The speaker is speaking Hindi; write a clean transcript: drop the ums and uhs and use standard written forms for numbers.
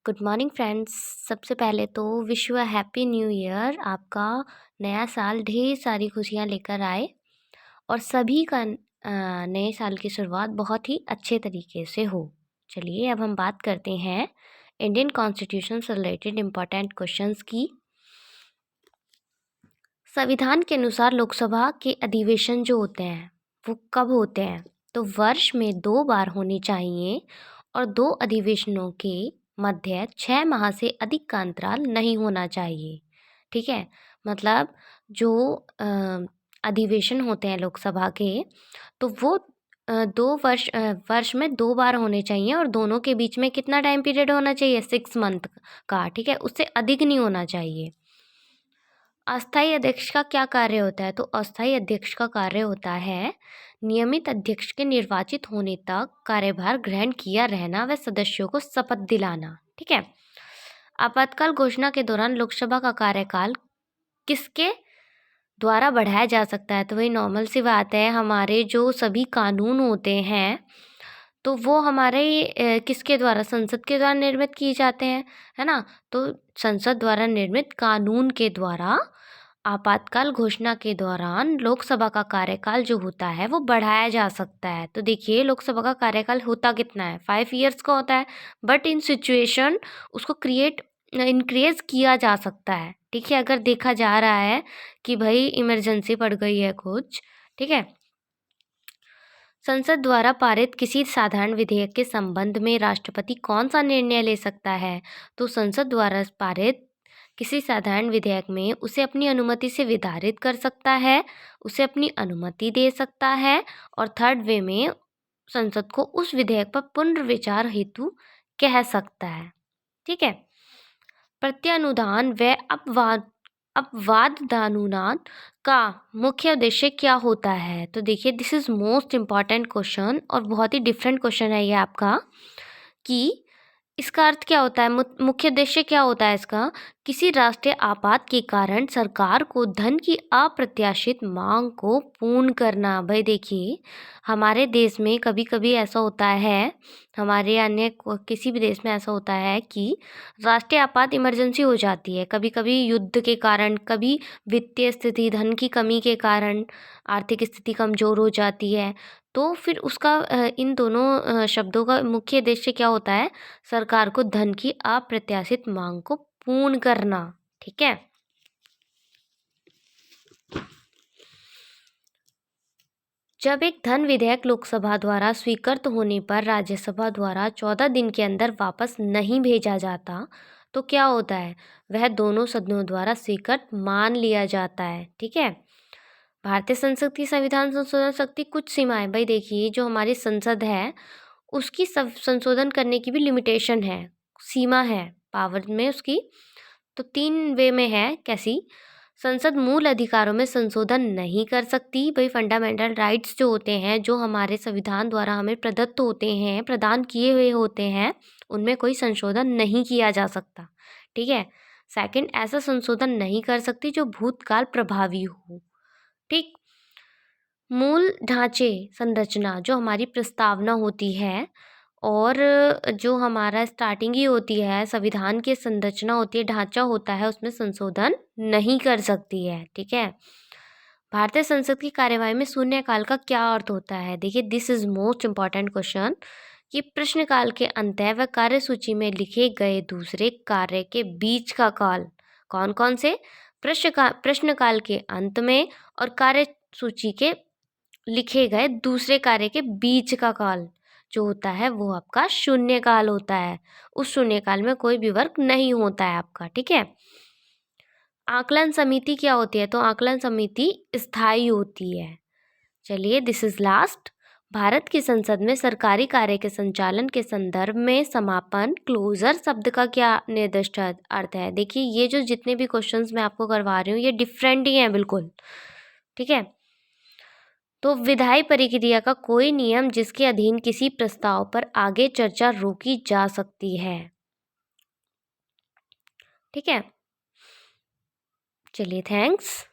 Good morning friends. सबसे पहले तो wish you a happy new year. आपका नया साल ढेर सारी खुशियाँ लेकर आए और सभी का नए साल की शुरुआत बहुत ही अच्छे तरीके से हो। चलिए अब हम बात करते हैं इंडियन कॉन्स्टिट्यूशन से रिलेटेड इम्पोर्टेंट क्वेश्चंस की। संविधान के अनुसार लोकसभा के अधिवेशन जो होते हैं वो कब होते हैं? तो वर्ष में 2 बार होने चाहिए और 2 अधिवेशनों के मध्य 6 माह से अधिक का अंतराल नहीं होना चाहिए। ठीक है, मतलब जो अधिवेशन होते हैं लोकसभा के, तो वो 2 वर्ष में 2 बार होने चाहिए और दोनों के बीच में कितना टाइम पीरियड होना चाहिए? 6 मंथ का। ठीक है, उससे अधिक नहीं होना चाहिए। अस्थायी अध्यक्ष का क्या कार्य होता है? तो अस्थायी अध्यक्ष का कार्य होता है नियमित अध्यक्ष के निर्वाचित होने तक कार्यभार ग्रहण किया रहना व सदस्यों को शपथ दिलाना। ठीक है, आपातकाल घोषणा के दौरान लोकसभा का कार्यकाल किसके द्वारा बढ़ाया जा सकता है? तो वही नॉर्मल सी बात है, हमारे जो सभी कानून होते हैं तो वो हमारे किसके द्वारा, संसद के द्वारा निर्मित किए जाते हैं, है ना। तो संसद द्वारा निर्मित कानून के द्वारा आपातकाल घोषणा के दौरान लोकसभा का कार्यकाल जो होता है वो बढ़ाया जा सकता है। तो देखिए लोकसभा का कार्यकाल होता कितना है? 5 ईयर्स का होता है, बट इन सिचुएशन उसको इंक्रीज किया जा सकता है। ठीक है, अगर देखा जा रहा है कि भाई इमरजेंसी पड़ गई है कुछ। ठीक है, संसद द्वारा पारित किसी साधारण विधेयक के संबंध में राष्ट्रपति कौन सा निर्णय ले सकता है? तो संसद द्वारा पारित किसी साधारण विधेयक में उसे अपनी अनुमति से विधारित कर सकता है, उसे अपनी अनुमति दे सकता है और थर्ड वे में संसद को उस विधेयक पर पुनर्विचार हेतु कह सकता है। ठीक है, प्रत्यानुदान व अपवादानुदान का मुख्य उद्देश्य क्या होता है? तो देखिए this is most important question और बहुत ही डिफरेंट क्वेश्चन है ये आपका, कि इसका अर्थ क्या होता है? मुख्य उद्देश्य क्या होता है इसका? किसी राष्ट्रीय आपात के कारण सरकार को धन की अप्रत्याशित मांग को पूर्ण करना। भाई देखिए हमारे देश में कभी कभी ऐसा होता है, हमारे अन्य किसी भी देश में ऐसा होता है कि राष्ट्रीय आपात इमरजेंसी हो जाती है, कभी कभी युद्ध के कारण, कभी वित्तीय स्थिति, धन की कमी के कारण आर्थिक स्थिति कमज़ोर हो जाती है। तो फिर उसका इन दोनों शब्दों का मुख्य उद्देश्य क्या होता है? सरकार को धन की अप्रत्याशित मांग को पूर्ण करना। ठीक है, जब एक धन विधेयक लोकसभा द्वारा स्वीकृत होने पर राज्यसभा द्वारा 14 दिन के अंदर वापस नहीं भेजा जाता तो क्या होता है? वह दोनों सदनों द्वारा स्वीकृत मान लिया जाता है। ठीक है, भारतीय संसद की संविधान संशोधन शक्ति कुछ सीमाएं। भाई देखिए जो हमारी संसद है उसकी संशोधन करने की भी लिमिटेशन है, सीमा है पावर में उसकी। तो 3 वे में है। कैसी? संसद मूल अधिकारों में संशोधन नहीं कर सकती। भाई फंडामेंटल राइट्स जो होते हैं, जो हमारे संविधान द्वारा हमें प्रदत्त होते हैं, प्रदान किए हुए होते हैं, उनमें कोई संशोधन नहीं किया जा सकता। ठीक है, सेकंड, ऐसा संशोधन नहीं कर सकती जो भूतकाल प्रभावी हो। ठीक, मूल ढांचे संरचना जो हमारी प्रस्तावना होती है और जो हमारा स्टार्टिंग ही होती है, संविधान की संरचना होती है, ढांचा होता है, उसमें संशोधन नहीं कर सकती है। ठीक है, भारतीय संसद की कार्यवाही में शून्यकाल का क्या अर्थ होता है? देखिए this is most important question, कि प्रश्नकाल के अंत व कार्यसूची में लिखे गए दूसरे कार्य के बीच का काल। कौन कौन से? प्रश्नकाल के अंत में और कार्यसूची के लिखे गए दूसरे कार्य के बीच का काल जो होता है वो आपका शून्यकाल होता है। उस शून्यकाल में कोई भी वर्क नहीं होता है आपका। ठीक है, आकलन समिति क्या होती है? तो आकलन समिति स्थायी होती है। चलिए दिस इज लास्ट। भारत की संसद में सरकारी कार्य के संचालन के संदर्भ में समापन, क्लोजर शब्द का क्या निर्दिष्ट अर्थ है? देखिए ये जो जितने भी क्वेश्चंस मैं आपको करवा रही हूँ ये डिफरेंट ही हैं बिल्कुल। ठीक है, तो विधायी प्रक्रिया का कोई नियम जिसके अधीन किसी प्रस्ताव पर आगे चर्चा रोकी जा सकती है। ठीक है, चलिए थैंक्स।